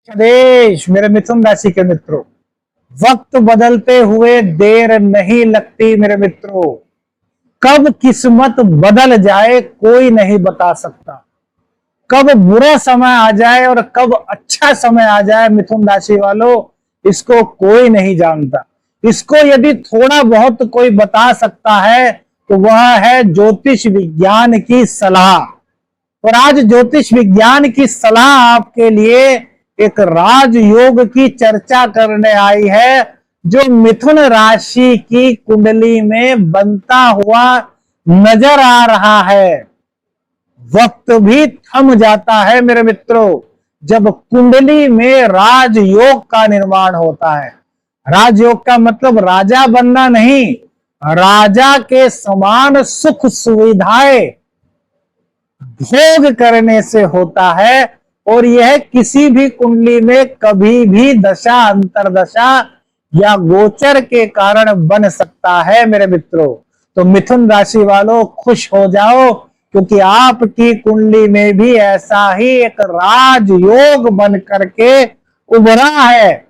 देश मेरे मिथुन राशि के मित्रों, वक्त बदलते हुए देर नहीं लगती मेरे मित्रों। कब किस्मत बदल जाए कोई नहीं बता सकता। कब बुरा समय आ जाए और कब अच्छा समय आ जाए मिथुन राशि वालों, इसको कोई नहीं जानता। इसको यदि थोड़ा बहुत कोई बता सकता है तो वह है ज्योतिष विज्ञान की सलाह। और आज ज्योतिष विज्ञान की सलाह आपके लिए एक राजयोग की चर्चा करने आई है, जो मिथुन राशि की कुंडली में बनता हुआ नजर आ रहा है। वक्त भी थम जाता है मेरे मित्रों जब कुंडली में राजयोग का निर्माण होता है। राजयोग का मतलब राजा बनना नहीं, राजा के समान सुख सुविधाएं भोग करने से होता है। और यह किसी भी कुंडली में कभी भी दशा अंतरदशा या गोचर के कारण बन सकता है मेरे मित्रों। तो मिथुन राशि वालों खुश हो जाओ, क्योंकि आपकी कुंडली में भी ऐसा ही एक राजयोग बन करके उभरा है।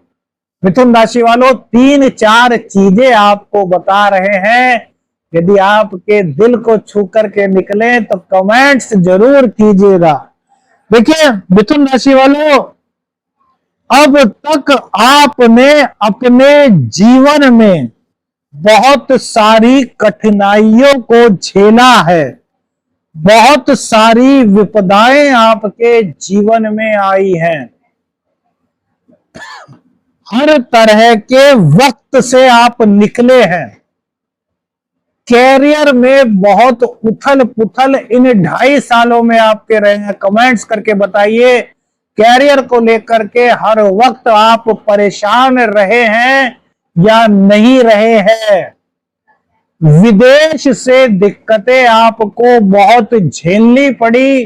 मिथुन राशि वालों 3-4 चीजें आपको बता रहे हैं। यदि आपके दिल को छू करके निकले तो कमेंट्स जरूर कीजिएगा। देखिए मिथुन राशि वालों, अब तक आपने अपने जीवन में बहुत सारी कठिनाइयों को झेला है। बहुत सारी विपदाएं आपके जीवन में आई हैं। हर तरह के वक्त से आप निकले हैं। कैरियर में बहुत उथल पुथल इन 2.5 सालों में आपके रहे हैं। कमेंट्स करके बताइए, कैरियर को लेकर के हर वक्त आप परेशान रहे हैं या नहीं रहे हैं। विदेश से दिक्कतें आपको बहुत झेलनी पड़ी।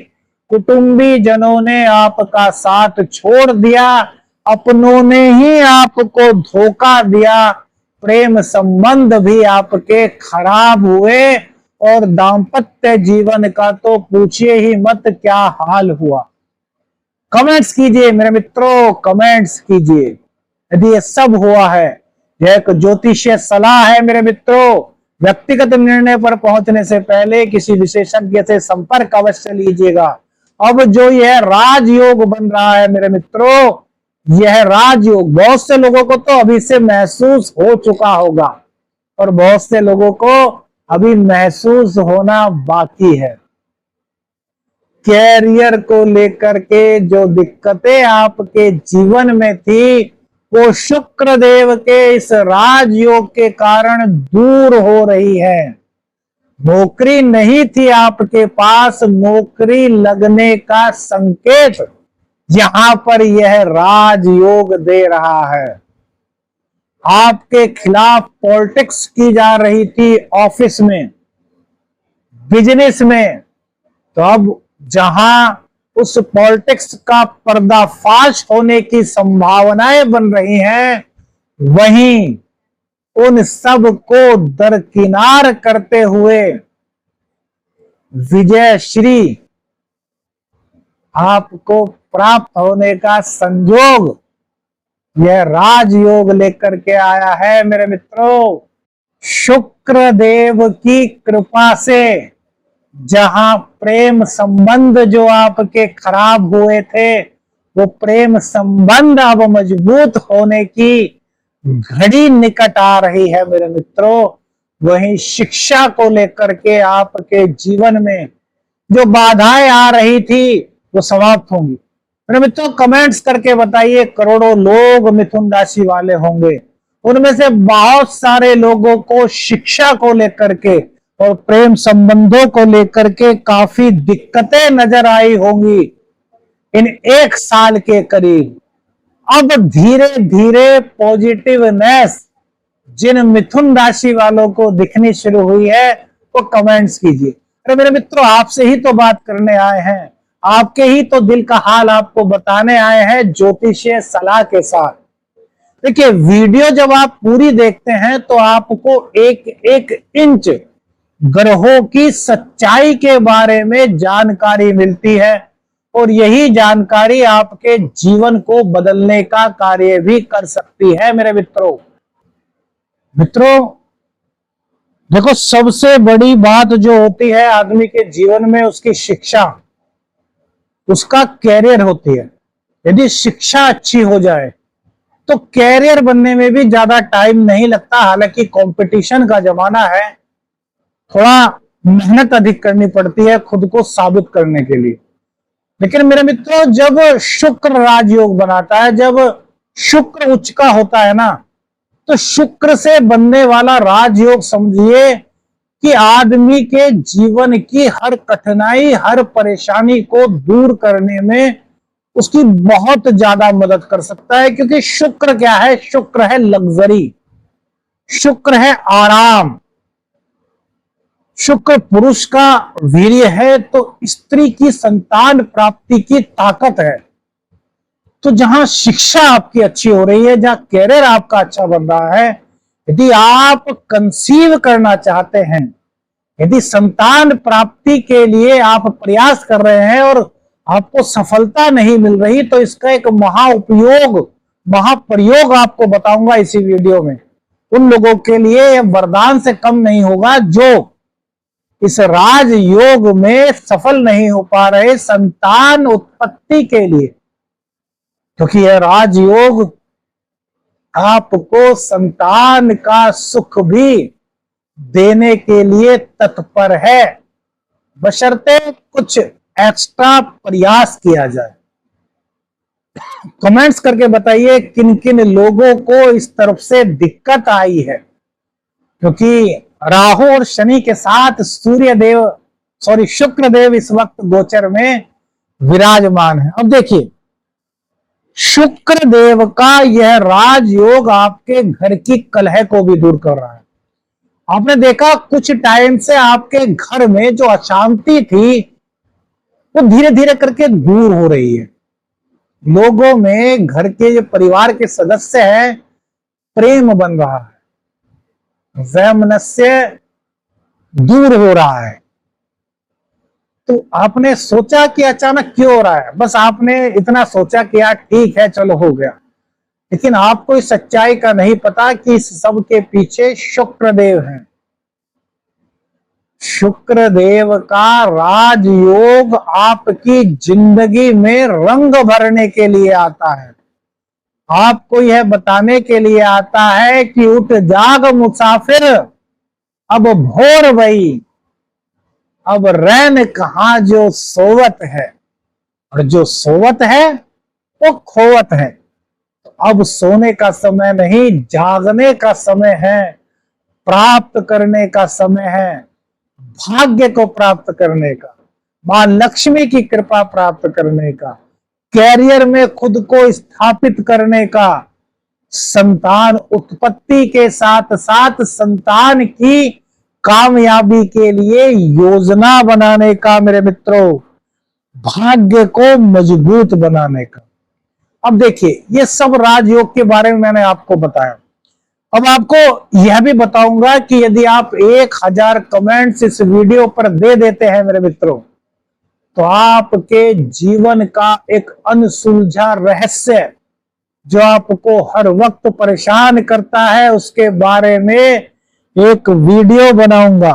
कुटुंबी जनों ने आपका साथ छोड़ दिया, अपनों ने ही आपको धोखा दिया। प्रेम संबंध भी आपके खराब हुए और दाम्पत्य जीवन का तो पूछिए ही मत क्या हाल हुआ। कमेंट्स कीजिए मेरे मित्रों, कमेंट्स कीजिए यदि ये सब हुआ है। यह एक ज्योतिषीय सलाह है मेरे मित्रों। व्यक्तिगत निर्णय पर पहुंचने से पहले किसी विशेषज्ञ से संपर्क अवश्य लीजिएगा। अब जो यह राजयोग बन रहा है मेरे मित्रों, यह राजयोग बहुत से लोगों को तो अभी से महसूस हो चुका होगा और बहुत से लोगों को अभी महसूस होना बाकी है। कैरियर को लेकर के जो दिक्कतें आपके जीवन में थी, वो शुक्र देव के इस राजयोग के कारण दूर हो रही है। नौकरी नहीं थी आपके पास, नौकरी लगने का संकेत यहां पर यह राजयोग दे रहा है। आपके खिलाफ पॉलिटिक्स की जा रही थी ऑफिस में, बिजनेस में, तो अब जहां उस पॉलिटिक्स का पर्दाफाश होने की संभावनाएं बन रही हैं, वहीं उन सब को दरकिनार करते हुए विजय श्री आपको प्राप्त होने का संयोग यह राजयोग लेकर के आया है मेरे मित्रों। शुक्र देव की कृपा से जहां प्रेम संबंध जो आपके खराब हुए थे, वो प्रेम संबंध अब मजबूत होने की घड़ी निकट आ रही है मेरे मित्रों। वहीं शिक्षा को लेकर के आपके जीवन में जो बाधाएं आ रही थी वो समाप्त होंगी। मेरे मित्रों कमेंट्स करके बताइए, करोड़ों लोग मिथुन राशि वाले होंगे, उनमें से बहुत सारे लोगों को शिक्षा को लेकर के और प्रेम संबंधों को लेकर के काफी दिक्कतें नजर आई होंगी इन 1 साल के करीब। अब धीरे धीरे पॉजिटिवनेस जिन मिथुन राशि वालों को दिखनी शुरू हुई है, वो कमेंट्स कीजिए। अरे मेरे मित्रों, आपसे ही तो बात करने आए हैं, आपके ही तो दिल का हाल आपको बताने आए हैं ज्योतिषीय सलाह के साथ। देखिए वीडियो जब आप पूरी देखते हैं तो आपको एक एक इंच ग्रहों की सच्चाई के बारे में जानकारी मिलती है। और यही जानकारी आपके जीवन को बदलने का कार्य भी कर सकती है मेरे मित्रों। देखो, सबसे बड़ी बात जो होती है आदमी के जीवन में, उसकी शिक्षा, उसका कैरियर होती है। यदि शिक्षा अच्छी हो जाए तो कैरियर बनने में भी ज्यादा टाइम नहीं लगता। हालांकि कंपटीशन का जमाना है, थोड़ा मेहनत अधिक करनी पड़ती है खुद को साबित करने के लिए। लेकिन मेरे मित्रों, जब शुक्र राजयोग बनाता है, जब शुक्र उच्च का होता है ना, तो शुक्र से बनने वाला राजयोग समझिए कि आदमी के जीवन की हर कठिनाई, हर परेशानी को दूर करने में उसकी बहुत ज्यादा मदद कर सकता है। क्योंकि शुक्र क्या है? शुक्र है लग्जरी, शुक्र है आराम, शुक्र पुरुष का वीर्य है, तो स्त्री की संतान प्राप्ति की ताकत है। तो जहां शिक्षा आपकी अच्छी हो रही है, जहां कैरियर आपका अच्छा बन रहा है, यदि आप कंसीव करना चाहते हैं, यदि संतान प्राप्ति के लिए आप प्रयास कर रहे हैं और आपको सफलता नहीं मिल रही, तो इसका एक महाउपयोग, महाप्रयोग आपको बताऊंगा इसी वीडियो में। उन लोगों के लिए वरदान से कम नहीं होगा जो इस राजयोग में सफल नहीं हो पा रहे संतान उत्पत्ति के लिए, क्योंकि यह राजयोग आपको संतान का सुख भी देने के लिए तत्पर है, बशर्ते कुछ एक्स्ट्रा प्रयास किया जाए। कमेंट्स करके बताइए किन किन लोगों को इस तरफ से दिक्कत आई है, क्योंकि राहु और शनि के साथ शुक्र देव इस वक्त गोचर में विराजमान है। अब देखिए, शुक्र देव का यह राजयोग आपके घर की कलह को भी दूर कर रहा है। आपने देखा कुछ टाइम से आपके घर में जो अशांति थी वो धीरे धीरे करके दूर हो रही है। लोगों में, घर के जो परिवार के सदस्य हैं, प्रेम बन रहा है, वैमनस्य दूर हो रहा है। तो आपने सोचा कि अचानक क्यों हो रहा है? बस आपने इतना सोचा कि यार ठीक है, चलो हो गया। लेकिन आपको इस सच्चाई का नहीं पता कि इस सब के पीछे शुक्रदेव हैं। शुक्रदेव का राजयोग आपकी जिंदगी में रंग भरने के लिए आता है, आपको यह बताने के लिए आता है कि उठ जाग मुसाफिर, अब भोर भई, अब रैन कहां जो सोवत है, और जो सोवत है वो खोवत है। तो अब सोने का समय नहीं, जागने का समय है, प्राप्त करने का समय है, भाग्य को प्राप्त करने का, मां लक्ष्मी की कृपा प्राप्त करने का, कैरियर में खुद को स्थापित करने का, संतान उत्पत्ति के साथ साथ संतान की कामयाबी के लिए योजना बनाने का, मेरे मित्रों, भाग्य को मजबूत बनाने का। अब देखिए, ये सब राजयोग के बारे में मैंने आपको बताया। अब आपको यह भी बताऊंगा कि यदि आप 1000 कमेंट्स इस वीडियो पर दे देते हैं मेरे मित्रों, तो आपके जीवन का एक अनसुलझा रहस्य जो आपको हर वक्त परेशान करता है, उसके बारे में एक वीडियो बनाऊंगा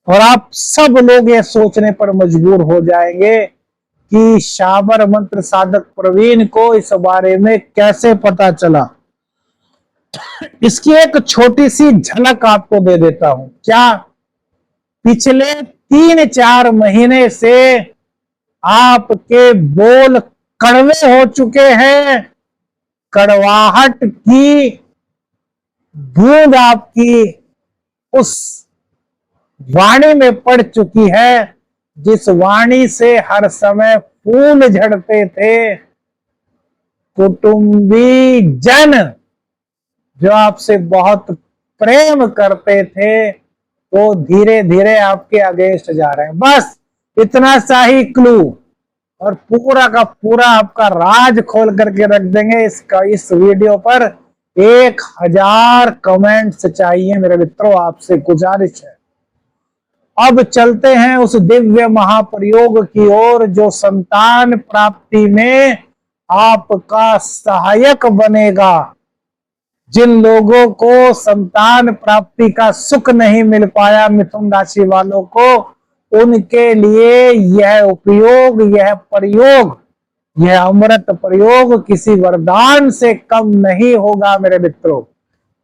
और आप सब लोग ये सोचने पर मजबूर हो जाएंगे कि शाबर मंत्र साधक प्रवीण को इस बारे में कैसे पता चला। इसकी एक छोटी सी झलक आपको दे देता हूं। क्या पिछले 3-4 महीने से आपके बोल कड़वे हो चुके हैं, कड़वाहट की बूंद आपकी उस वाणी में पड़ चुकी है, जिस वाणी से हर समय फूल झड़ते थे। कुटुंबी जन जो आपसे बहुत प्रेम करते थे, वो धीरे धीरे आपके अगेंस्ट जा रहे हैं। बस इतना सा ही क्लू, और पूरा का पूरा आपका राज खोल करके रख देंगे। इस वीडियो पर 1000 कमेंट्स चाहिए मेरे मित्रों, आपसे गुजारिश है। अब चलते हैं उस दिव्य महाप्रयोग की ओर जो संतान प्राप्ति में आपका सहायक बनेगा। जिन लोगों को संतान प्राप्ति का सुख नहीं मिल पाया, मिथुन राशि वालों को, उनके लिए यह उपयोग, यह प्रयोग, यह अमृत प्रयोग किसी वरदान से कम नहीं होगा मेरे मित्रों।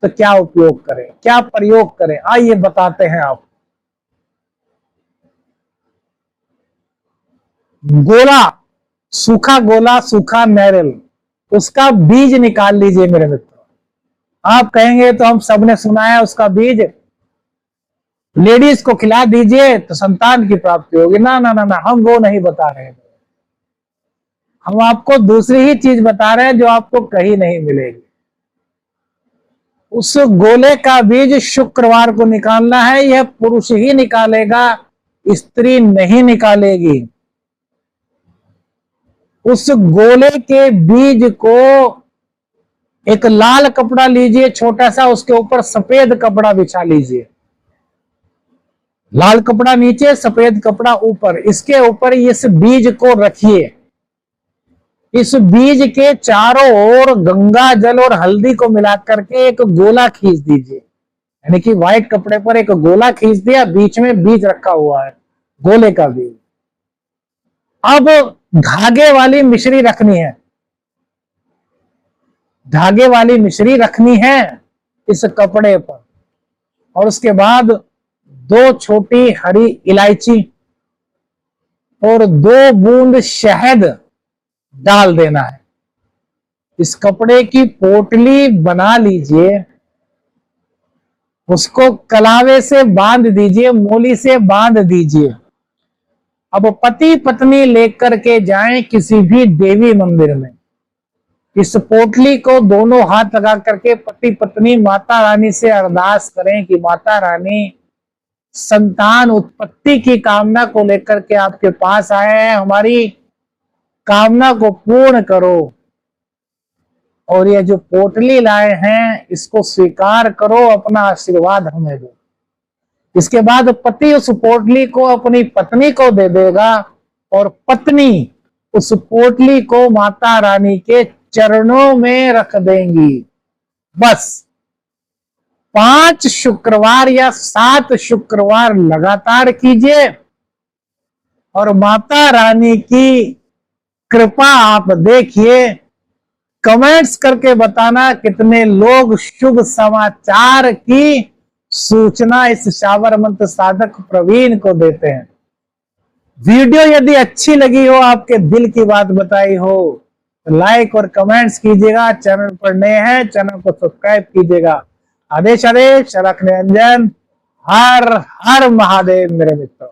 तो क्या उपयोग करें, क्या प्रयोग करें, आइए बताते हैं आप। गोला, सूखा गोला, सूखा नारियल, उसका बीज निकाल लीजिए मेरे मित्रों। आप कहेंगे तो हम सबने सुना है उसका बीज लेडीज को खिला दीजिए तो संतान की प्राप्ति होगी। ना ना ना ना, हम वो नहीं बता रहे हैं। हम आपको दूसरी ही चीज बता रहे हैं जो आपको कहीं नहीं मिलेगी। उस गोले का बीज शुक्रवार को निकालना है। यह पुरुष ही निकालेगा, स्त्री नहीं निकालेगी। उस गोले के बीज को एक लाल कपड़ा लीजिए छोटा सा, उसके ऊपर सफेद कपड़ा बिछा लीजिए। लाल कपड़ा नीचे, सफेद कपड़ा ऊपर। इसके ऊपर इस बीज को रखिए। इस बीज के चारों ओर गंगा जल और हल्दी को मिलाकर के एक गोला खींच दीजिए। यानी कि व्हाइट कपड़े पर एक गोला खींच दिया, बीच में बीज रखा हुआ है, गोले का बीज। अब धागे वाली मिश्री रखनी है। धागे वाली मिश्री रखनी है इस कपड़े पर। और उसके बाद 2 छोटी हरी इलायची और 2 बूंद शहद डाल देना है। इस कपड़े की पोटली बना लीजिए, उसको कलावे से बांध दीजिए, मोली से बांध दीजिए। अब पति पत्नी लेकर के जाएं किसी भी देवी मंदिर में। इस पोटली को दोनों हाथ लगा करके पति पत्नी माता रानी से अरदास करें कि माता रानी, संतान उत्पत्ति की कामना को लेकर के आपके पास आए हैं, हमारी कामना को पूर्ण करो। और ये जो पोटली लाए हैं इसको स्वीकार करो, अपना आशीर्वाद हमें दो। इसके बाद पति उस पोटली को अपनी पत्नी को दे देगा और पत्नी उस पोटली को माता रानी के चरणों में रख देंगी। बस 5 शुक्रवार या 7 शुक्रवार लगातार कीजिए और माता रानी की कृपा आप देखिए। कमेंट्स करके बताना कितने लोग शुभ समाचार की सूचना इस शावर मंत्र साधक प्रवीण को देते हैं। वीडियो यदि अच्छी लगी हो, आपके दिल की बात बताई हो, तो लाइक और कमेंट्स कीजिएगा। चैनल पर नए हैं, चैनल को सब्सक्राइब कीजिएगा। आदेश आदेश रख निरंजन, हर हर महादेव मेरे मित्रों।